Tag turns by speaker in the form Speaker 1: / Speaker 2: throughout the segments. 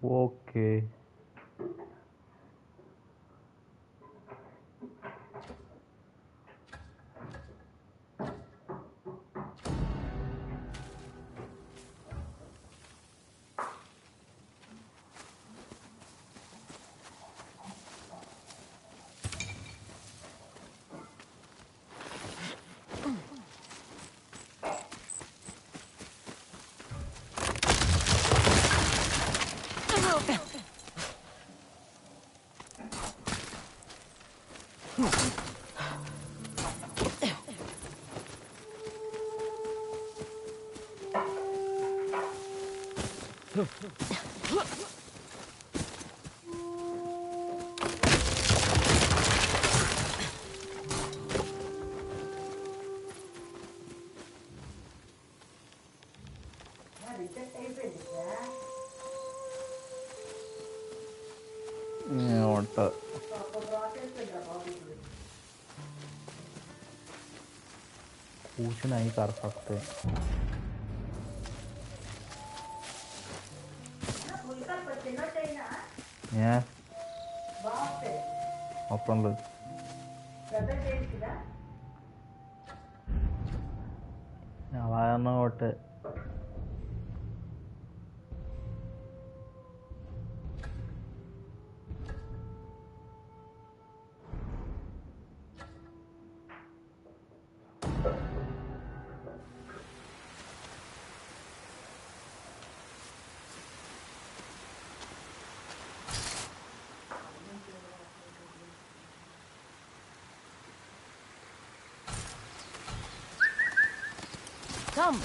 Speaker 1: Okay. ఏమంట कुछ नहीं कर सकते। अपन लोग అలాగన్నా ఒకటే
Speaker 2: Come.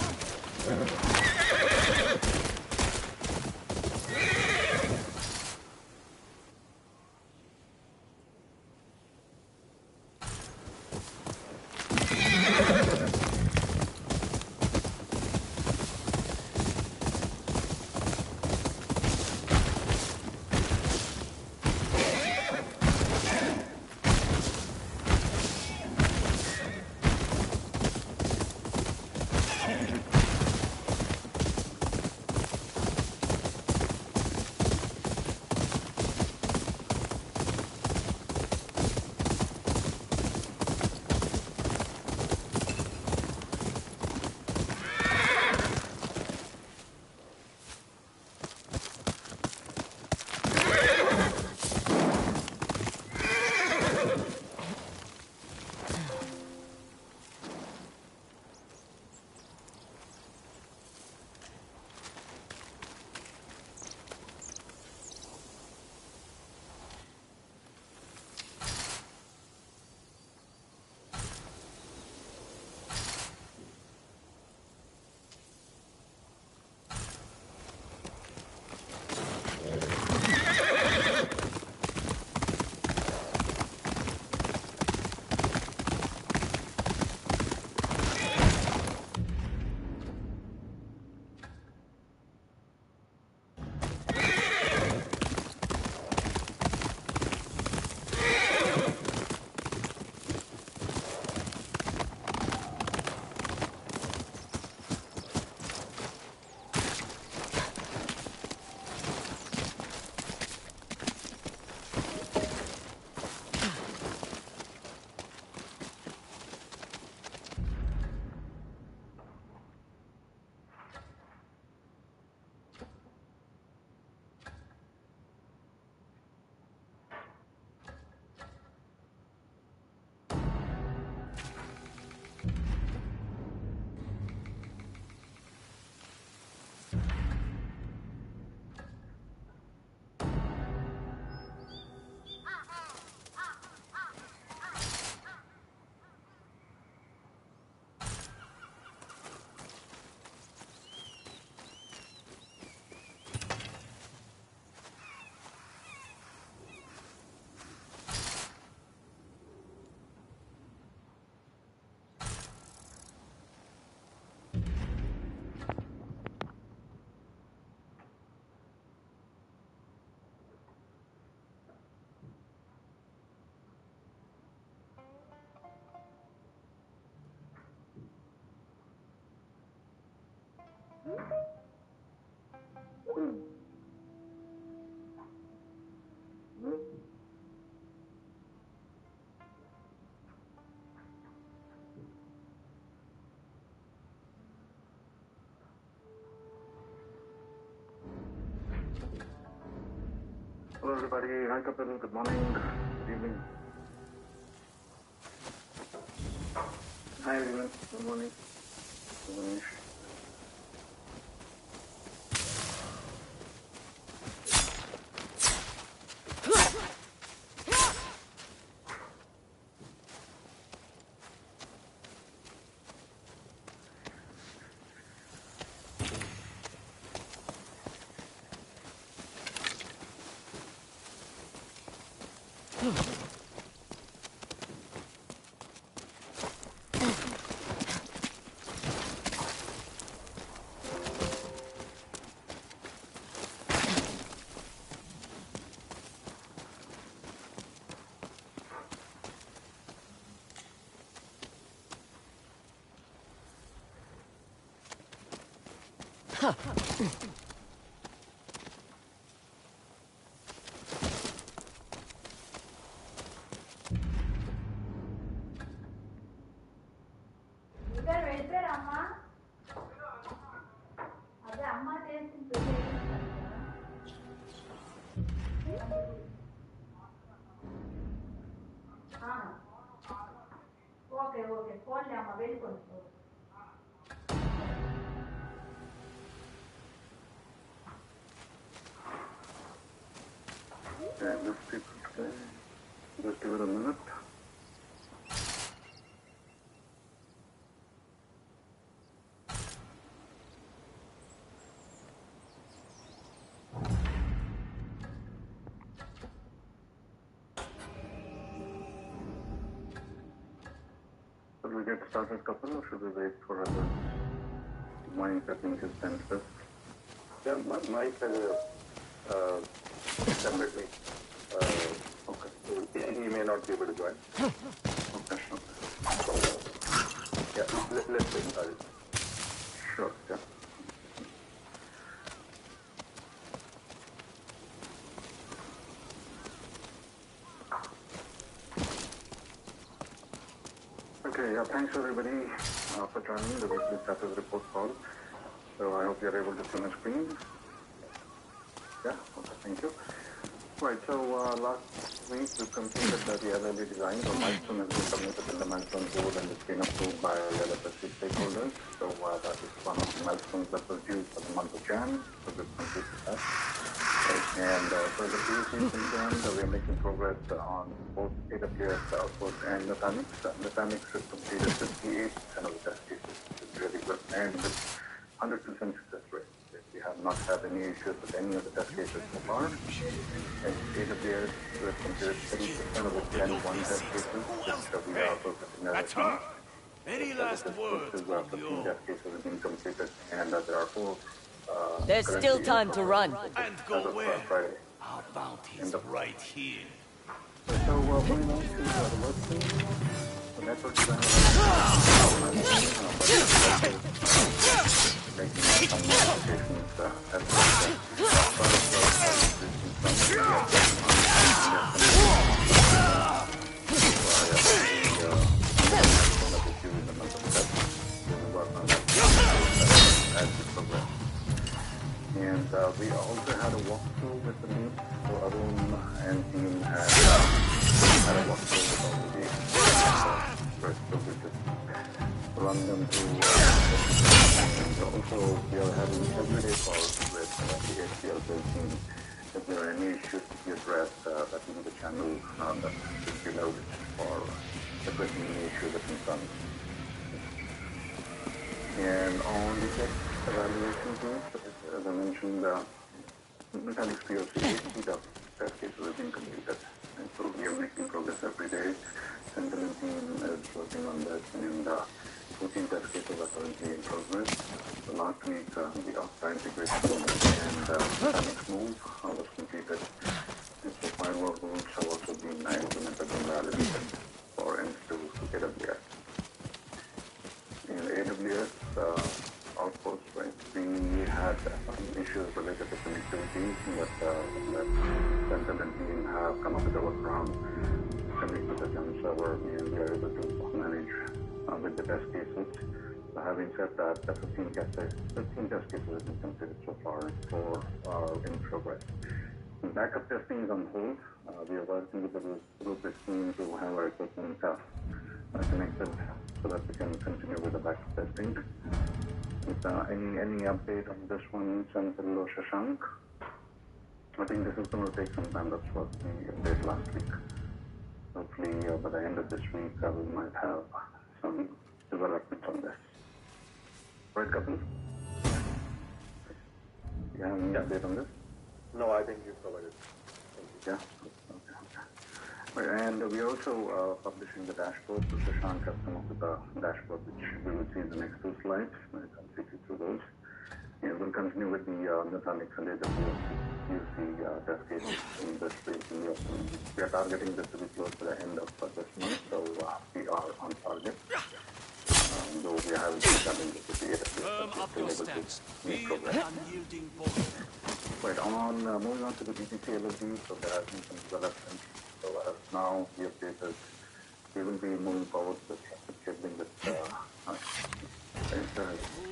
Speaker 3: everybody. Hi, Kapil. Good morning. Good evening. Hi, everyone. Good morning. Good morning. Just give it a minute. Should we get started, couple, or should we wait for others? My setting is sensitive. Yeah, my separately. Okay. He may not be able to join. Okay. Yeah, let's wait. Sure, yeah. Okay, yeah, thanks everybody for joining the weekly status report call. So I hope you're able to see my screen. Yeah, okay, thank you. Right, so last week we completed the LLD design. The milestone has been submitted in the milestone board and it's been approved by LFSC stakeholders. So that is one of the milestones that was due for the month of Jan. So we've completed that. And for the POC is concerned, we are making progress on both AWS output and Nutanix. Nutanix has completed 58% of the test cases, which is really good, and with 100% success rate. We have not had any issues with any of the test cases so far. And AWS has completed 30% of the Gen 1 test cases, which we are focusing on. That's her. Any last words, 15 test cases have been completed, and there are 4.
Speaker 2: There's still time to run.
Speaker 3: And go where? Our bounty's right here. So, moving on to the work team. The network design making some modifications as and we also had a walkthrough with the team, so Arun and team had a walkthrough with all the games. So we just run them through. And also, we are having everyday calls with the HCL team. If there are any issues to be addressed, that is the channel that should be noted for addressing any issue that concerns. And on the test evaluation team, as I mentioned, Nutanix POC, the test cases have been completed. And so we are making progress every day. Sentinel team is working on this, and 14 test cases are currently in progress. So last week, the Okta integration and Nutanix move was completed. And so firewall rules have also been implemented and validated for N2 AWS. In AWS outposts, right, we had issues related to connectivity, but Sentinel and team have come up with a workaround, connect with the Gen server, and we are able to manage with the test cases. So having said that, the 15 test cases have been completed so far, 4 are in progress. Backup testing is on hold. We are working with the group team to have our equipment connected so that we can continue with the backup testing. Any update on this one, Chantal or Shashank? I think this is going to take some time. That's what we did last week. Hopefully, by the end of this week, we might have some development on this. Right, Kapil? You have any update on this?
Speaker 4: No, I think you've covered it.
Speaker 3: Yeah. Okay. Right, and we are also publishing the dashboard. So Shashank has come up with a dashboard which we will see in the next 2 slides. I can take you through those. And we'll continue with the Nutanix and AWS UC test cases in this week. We are targeting this to be closed by the end of this month, so we are on target. Though we have challenges with the AWS, but we're still able to make progress. Right, moving on to the DTC LLD, so there has been some development. So as now the update is we will be moving forward with cabling with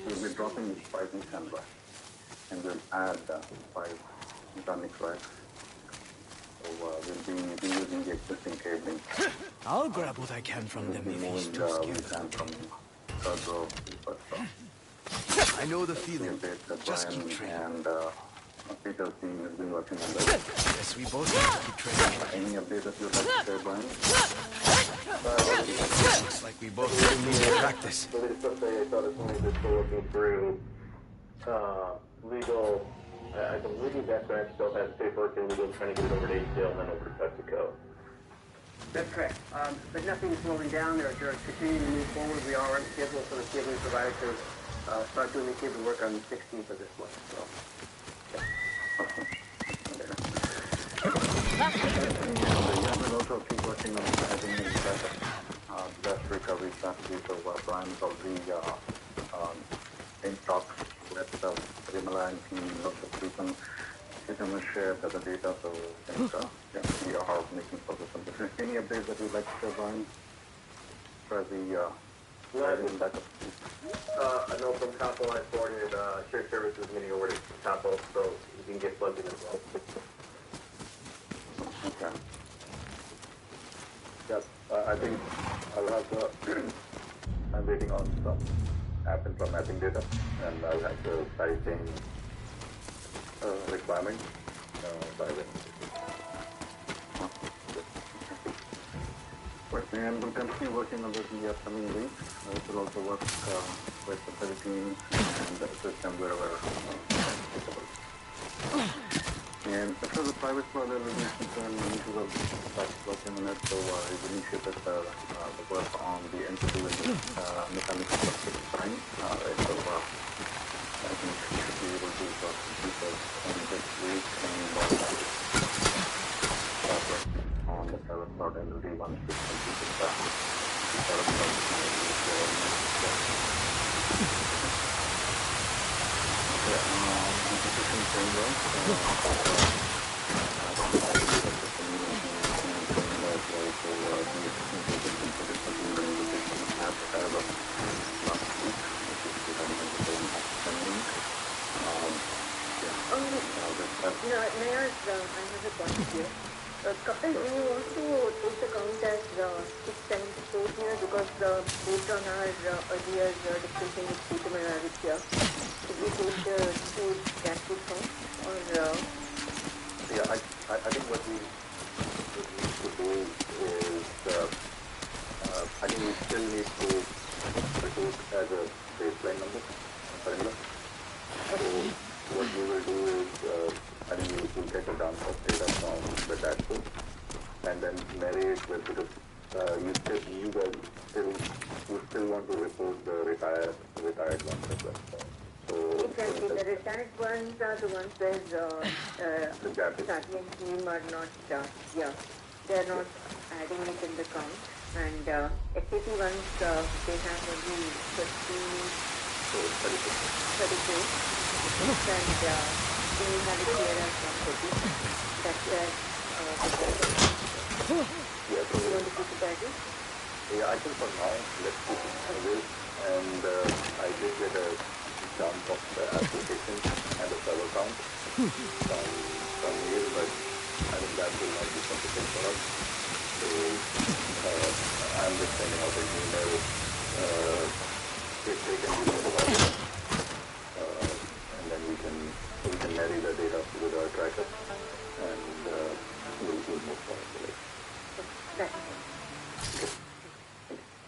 Speaker 3: we'll be dropping 5 Nissan racks and we'll add 5 Nutanix racks. So we'll be using the existing cabling.
Speaker 5: I'll grab what I can from them if he's too scared.
Speaker 3: From third row to first row.
Speaker 5: I know the feeling. Just keep training.
Speaker 3: And Peter's team has been working on that.
Speaker 5: Yes, we both have to keep training.
Speaker 3: Any update that you'd like to share, Brian?
Speaker 5: Looks like we both still need to practice.
Speaker 4: So they just say I thought as soon as this was looking through legal, I believe that branch still has paperwork and legal trying to get it over to ACL and then over to PepsiCo.
Speaker 6: That's correct. But nothing is slowing down. They're continuing to move forward. We are on schedule for the cabling provider to start doing the cable work on the 16th of this month. So.
Speaker 3: We'll also keep working on having disaster recovery strategy. So Brian's already in talks with Rimala and team, lots of people. He's going to share the data, so we are making progress on this. Any updates that you'd like to share, Brian? For the backup?
Speaker 4: I know from Capo I forwarded shared services meeting over to Capo, so you can get plugged in as well.
Speaker 3: Okay.
Speaker 4: Yes, I think I'll have to, I'm waiting on some app and mapping data, and I'll have the pricing requirement by then.
Speaker 3: And we'll continue working on this in the upcoming weeks. We'll also work with the Philippines and assist them wherever possible. And as far as the private cloud is concerned, we need to start working on it. So we've initiated the work on the entity and the mechanical structure design. So I think we should be able to complete this in this week and start working on the private cloud LLD once we complete the private
Speaker 7: Nayar, I have a point here. Kapil, do you want to take the count as 674 here because based on our earlier discussion with Peter and Aditya, should we take the two cascade count or?
Speaker 4: Yeah, I think what we need to do is I think we still need to recruit as a baseline number. So what we will do is I think we'll get the download data from the dashboard and then marry it with because you guys still want to report the retired ones as well. So
Speaker 7: exactly, the retired ones are the ones where Sati and team are not, they are not adding it in the count. And SAP ones, they have only 32. And we have it here as 140. That's where
Speaker 4: yeah, so
Speaker 7: you want to keep it as is?
Speaker 4: yeah, I think for now let's keep it as is. And I did get a dump of the application and the server count from here, but I think that will not be sufficient for us. So I'm just sending out an email if they can give us the data, and then we can marry the data with our tracker, and we'll move forward.
Speaker 7: Right.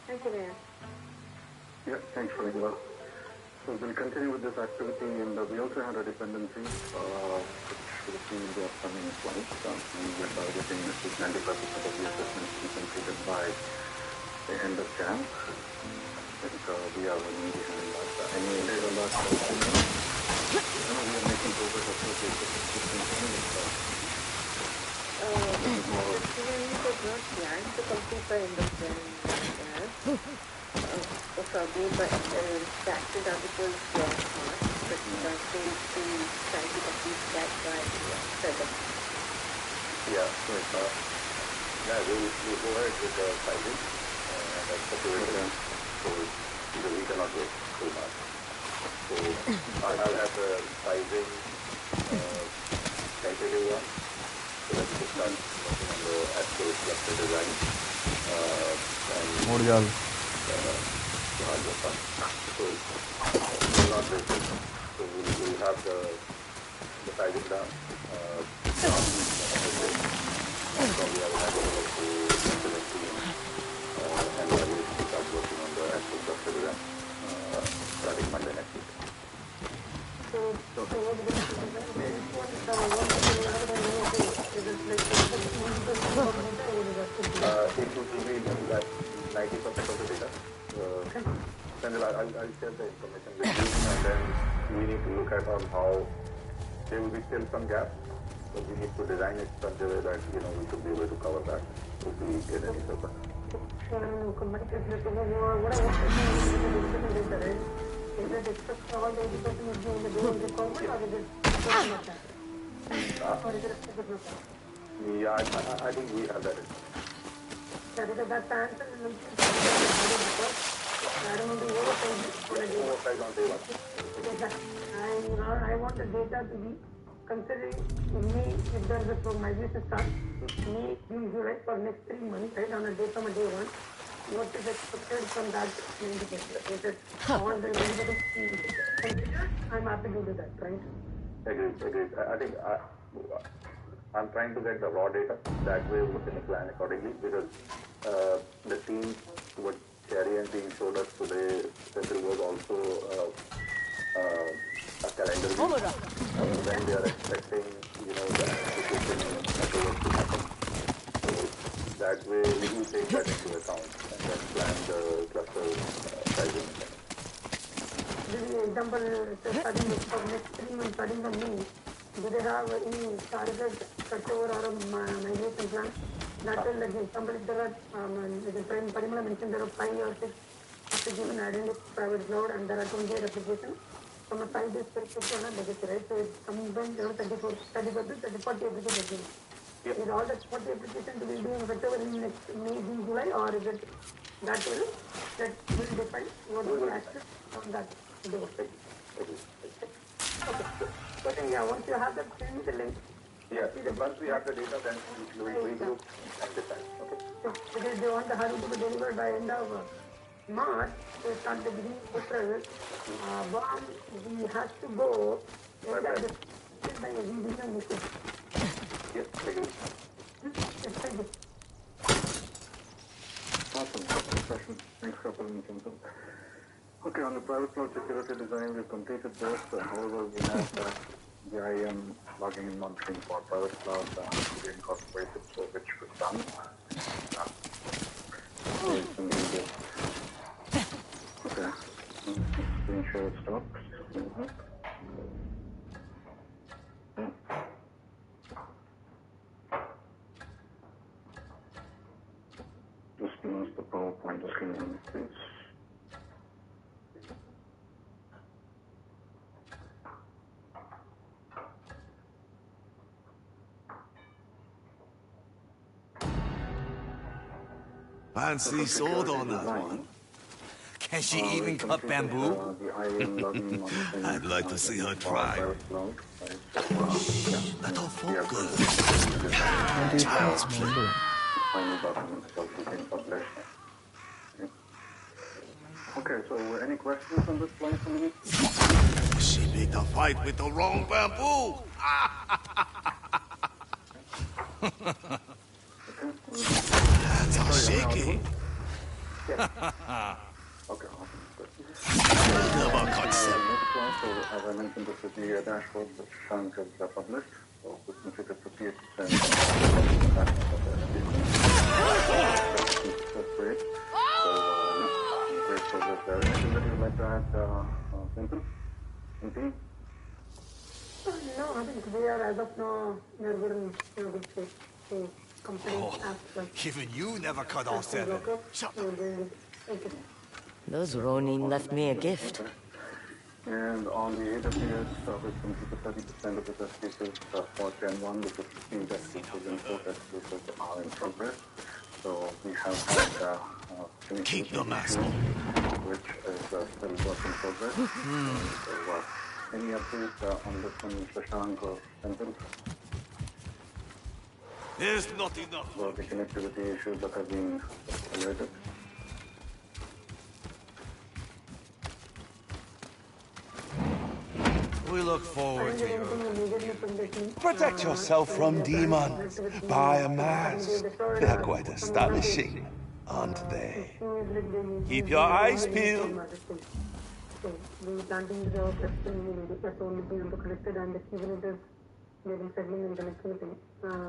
Speaker 7: Thank you, Mayor.
Speaker 3: Yeah, thanks, Regular. So we'll continue with this activity, and we also had a dependency, which will see in the upcoming slides. We are targeting at least 95% of the assessments to be completed by the end of Jan. I think we are running behind that. Any update on that? We are making progress associated with systems.
Speaker 7: The student is not planned to complete by end of Jan. Probably by taxes articles March, but they'll be trying to complete that by February.
Speaker 4: Yeah, so we'll go ahead with the sizing, and that's the period. So because we cannot wait too much. So I'll have the sizing tentative one. So let's just start working on the actual cluster design.
Speaker 1: उड़ जाओ
Speaker 4: So we'll not wait. So we'll have the sizing done. Probably I will have to work to implement the and I will start working on the actual cluster design starting Monday next week. It will be like 90% of the data. Then I'll share the information with you, and then we need to look at on how there will be still some gaps, but we need to design it such a way that we should be able to cover that if we get any surplus. Yeah, I think we have that. Oversight on day one.
Speaker 6: I want the data to be considering May, if there is a migration start, May, June, July for next 3 months, right, on a day from a day one. What is expected from that indicator? All the I'm happy to do that, right?
Speaker 4: Agreed. I think I'm trying to get the raw data. That way we can plan accordingly, because the team, what Cherry and team showed us today, that there was also a calendar week when they are expecting, the application approval to happen. So that way we will take that into account and then plan the cluster sizing.
Speaker 6: For example, for next 3 months, starting from May, do they have any target cutover or a migration plan? That will, like example, if there are, Parimala mentioned there are 5 or 6 applications added in private cloud, and there are 28 applications. From a 5 days perspective, not legacy, right? So it's combined 34 to 40 applications. Yep. Is all the 40 applications will be doing whatever in next May, June, July, or is it that will define what will access on that? Okay. So then, once you have that, send me the link.
Speaker 4: Yeah, once we have the data, then we will regroup and decide. Okay.
Speaker 6: So, because they want the hurry to be delivered by end of March, so start the beginning of April. Bomb, we have to go. By a revision mission.
Speaker 4: Yes, thank you.
Speaker 6: Thank you.
Speaker 3: Awesome. Discussion. Thanks for putting it. Okay, on the private cloud security design, we've completed this. However, we have the IAM logging and monitoring for private cloud we incorporated, so which was done. Okay. Screen share stops. Just close the PowerPoint screen, please.
Speaker 5: Fancy sword on that one. Can she even cut bamboo?
Speaker 3: The IAM logging monitoring.
Speaker 5: I'd like to see her try. Let her focus. Child's play.
Speaker 3: Final documents shall be published. Okay, so any questions on this plan for me?
Speaker 5: She made the fight with the wrong bamboo. That's all shaky.
Speaker 3: Okay, awesome. Good.
Speaker 5: Never concept.
Speaker 3: Next one, so as I mentioned, this is the dashboard which Shank has published. So we consider 58% of the That's great. So, great progress there. Anything that you'd like to add, Simple? Anything?
Speaker 6: No, I think we are, as of now, we are good in good shape to complete
Speaker 5: Even you never cut off 7. Shut up.
Speaker 2: Those Ronin left me a gift.
Speaker 3: And on the AWS, we've completed 30% of the test cases for Gen 1, which is 15 test cases and 4 test cases are in progress. So we have had
Speaker 5: Keep your mask
Speaker 3: on. Which is still work in progress. So any updates on this one, Shashank or Simple?
Speaker 5: There's not enough.
Speaker 3: About the connectivity issues that have been alerted?
Speaker 5: We look forward to your...
Speaker 8: Protect yourself from demons by a mask. They're quite astonishing, aren't they? Keep your eyes peeled.
Speaker 6: So we planting the testing that's only being connected and the Kubernetes maybe segment and connectivity.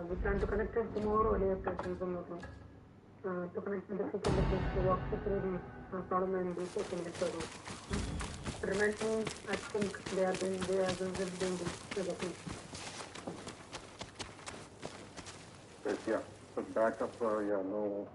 Speaker 6: We plan to connect it tomorrow or day after to connect with the Kubernetes to walk through the problem and the taking it further. Remaining, I think they are doing the thing.
Speaker 3: Yeah, so backup, no